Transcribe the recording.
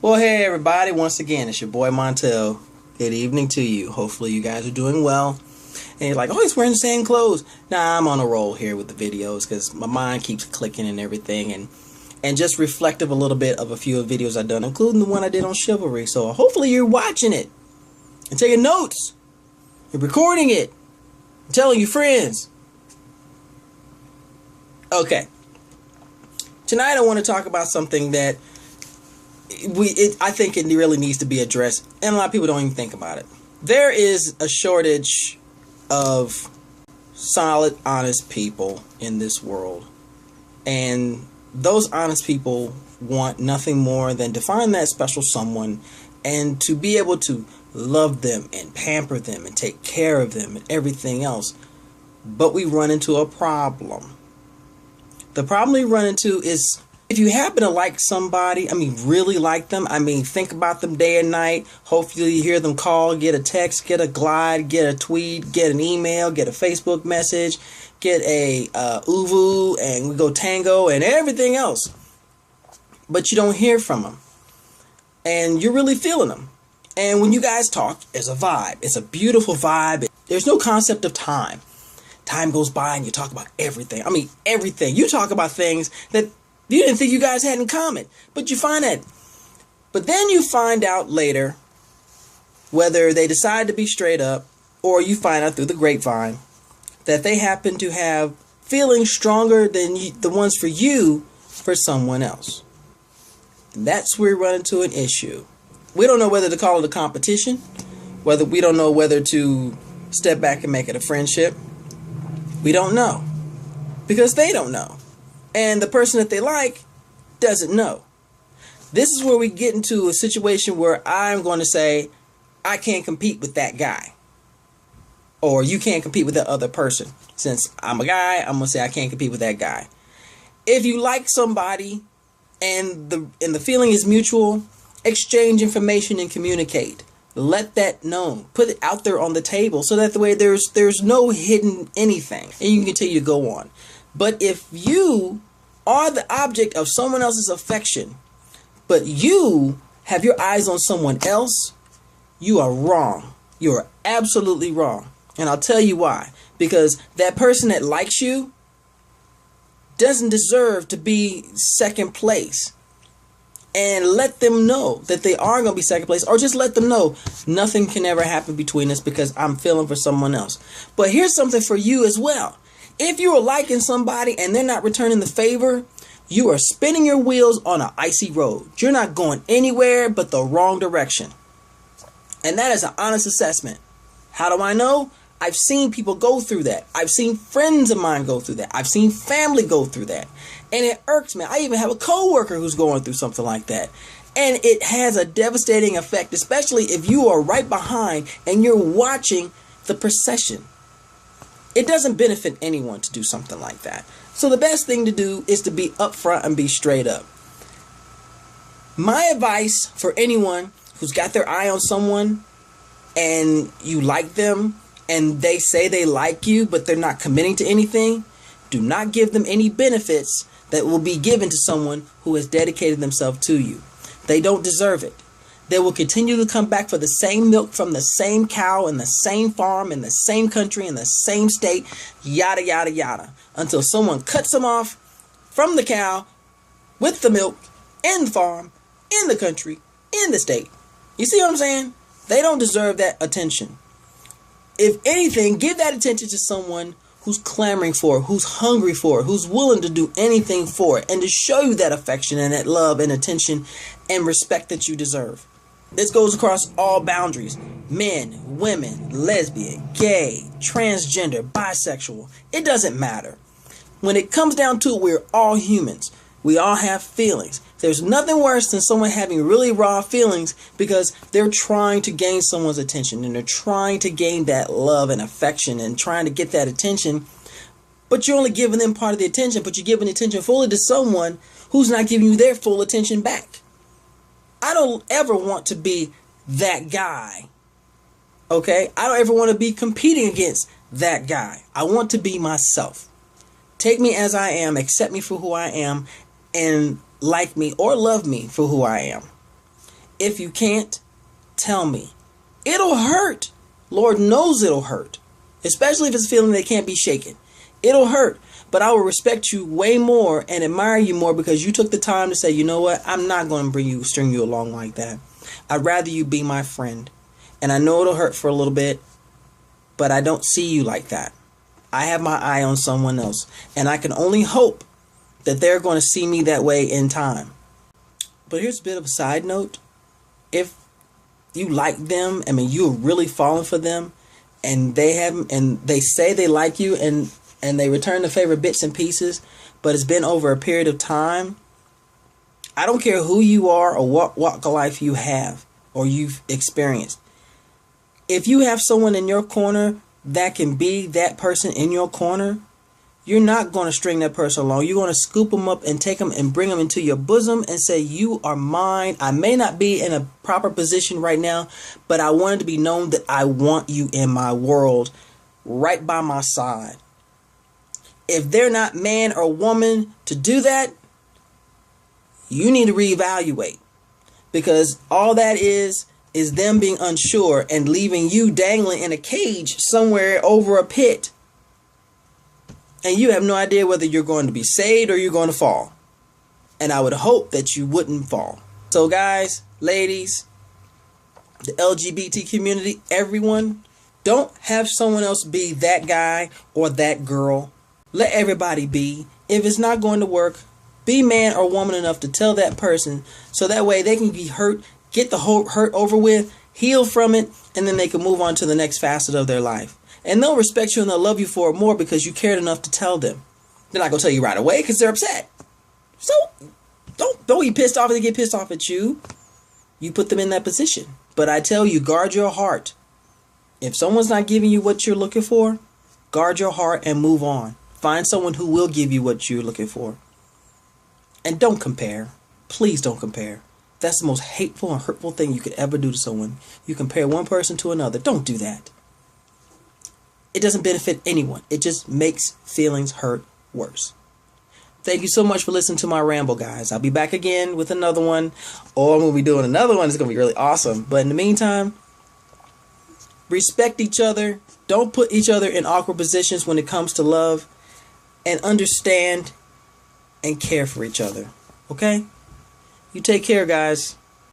Well, hey everybody, once again, it's your boy Montel. Good evening to you. Hopefully you guys are doing well. And you're like, oh, he's wearing the same clothes. Nah, I'm on a roll here with the videos because my mind keeps clicking and everything. And just reflective a little bit of a few videos I've done, including the one I did on chivalry. So hopefully you're watching it and taking notes. You're recording it. And telling your friends. Okay. Tonight I want to talk about something that I think it really needs to be addressed, and a lot of people don't even think about it. There is a shortage of solid, honest people in this world, and those honest people want nothing more than to find that special someone and to be able to love them and pamper them and take care of them and everything else. But we run into a problem. The problem we run into is, if you happen to like somebody, really like them, think about them day and night, hopefully you hear them call, get a text, get a glide, get a tweet, get an email, get a Facebook message, get a uvu, and we go tango and everything else. But you don't hear from them. And you're really feeling them. And when you guys talk, it's a vibe. It's a beautiful vibe. There's no concept of time. Time goes by and you talk about everything. Everything. You talk about things that you didn't think you guys had in common, but you find that. But then you find out later, whether they decide to be straight up, or you find out through the grapevine, that they happen to have feelings stronger than the ones for you for someone else. And that's where we run into an issue. We don't know whether to call it a competition, we don't know whether to step back and make it a friendship. We don't know, because they don't know. And the person that they like doesn't know. This is where we get into a situation where I'm going to say, I can't compete with that guy. Or you can't compete with that other person. Since I'm a guy, I'm going to say I can't compete with that guy. If you like somebody and the feeling is mutual, exchange information and communicate. Let that known. Put it out there on the table so that the way there's no hidden anything. And you can continue to go on. But if you are the object of someone else's affection, but you have your eyes on someone else, you are wrong. You are absolutely wrong. And I'll tell you why. Because that person that likes you doesn't deserve to be second place. And let them know that they are going to be second place, or just let them know nothing can ever happen between us because I'm feeling for someone else. But here's something for you as well. If you are liking somebody and they're not returning the favor, you are spinning your wheels on an icy road. You're not going anywhere but the wrong direction. And that is an honest assessment. How do I know? I've seen people go through that. I've seen friends of mine go through that. I've seen family go through that. And it irks me. I even have a coworker who's going through something like that. And it has a devastating effect, especially if you are right behind and you're watching the procession. It doesn't benefit anyone to do something like that. So the best thing to do is to be upfront and be straight up. My advice for anyone who's got their eye on someone and you like them and they say they like you but they're not committing to anything, do not give them any benefits that will be given to someone who has dedicated themselves to you. They don't deserve it. They will continue to come back for the same milk from the same cow in the same farm in the same country in the same state, yada, yada, yada, until someone cuts them off from the cow with the milk in the farm, in the country, in the state. You see what I'm saying? They don't deserve that attention. If anything, give that attention to someone who's clamoring for it, who's hungry for it, who's willing to do anything for it, and to show you that affection and that love and attention and respect that you deserve. This goes across all boundaries. Men, women, lesbian, gay, transgender, bisexual. It doesn't matter. When it comes down to it, we're all humans. We all have feelings. There's nothing worse than someone having really raw feelings because they're trying to gain someone's attention and they're trying to gain that love and affection and trying to get that attention. But you're only giving them part of the attention, but you're giving attention fully to someone who's not giving you their full attention back. I don't ever want to be that guy. Okay? I don't ever want to be competing against that guy. I want to be myself. Take me as I am, accept me for who I am, and like me or love me for who I am. If you can't, tell me. It'll hurt. Lord knows it'll hurt. Especially if it's a feeling that can't be shaken. It'll hurt. But I will respect you way more and admire you more because you took the time to say, you know what? I'm not going to string you along like that. I'd rather you be my friend. And I know it'll hurt for a little bit, but I don't see you like that. I have my eye on someone else. And I can only hope that they're going to see me that way in time. But here's a bit of a side note. If you like them, I mean, you're really falling for them, and they say they like you, and they return the favor bits and pieces, but it's been over a period of time. I don't care who you are or what walk of life you have or you've experienced. If you have someone in your corner that can be that person in your corner, you're not going to string that person along. You're going to scoop them up and take them and bring them into your bosom and say, you are mine. I may not be in a proper position right now, but I want it to be known that I want you in my world right by my side. If they're not man or woman to do that, you need to reevaluate, because all that is them being unsure and leaving you dangling in a cage somewhere over a pit. And you have no idea whether you're going to be saved or you're going to fall. And I would hope that you wouldn't fall. So guys, ladies, the LGBT community, everyone, don't have someone else be that guy or that girl. Let everybody be. If it's not going to work, be man or woman enough to tell that person, so that way they can be hurt, get the whole hurt over with, heal from it, and then they can move on to the next facet of their life. And they'll respect you and they'll love you for it more because you cared enough to tell them. They're not going to tell you right away because they're upset. So don't be pissed off if they get pissed off at you. You put them in that position. But I tell you, guard your heart. If someone's not giving you what you're looking for, guard your heart and move on. Find someone who will give you what you're looking for. And don't compare. Please don't compare. That's the most hateful and hurtful thing you could ever do to someone. You compare one person to another. Don't do that. It doesn't benefit anyone. It just makes feelings hurt worse. Thank you so much for listening to my ramble, guys. I'll be back again with another one. Or I'm going to be doing another one. It's going to be really awesome. But in the meantime, respect each other. Don't put each other in awkward positions when it comes to love. And understand and care for each other. Okay? You take care, guys.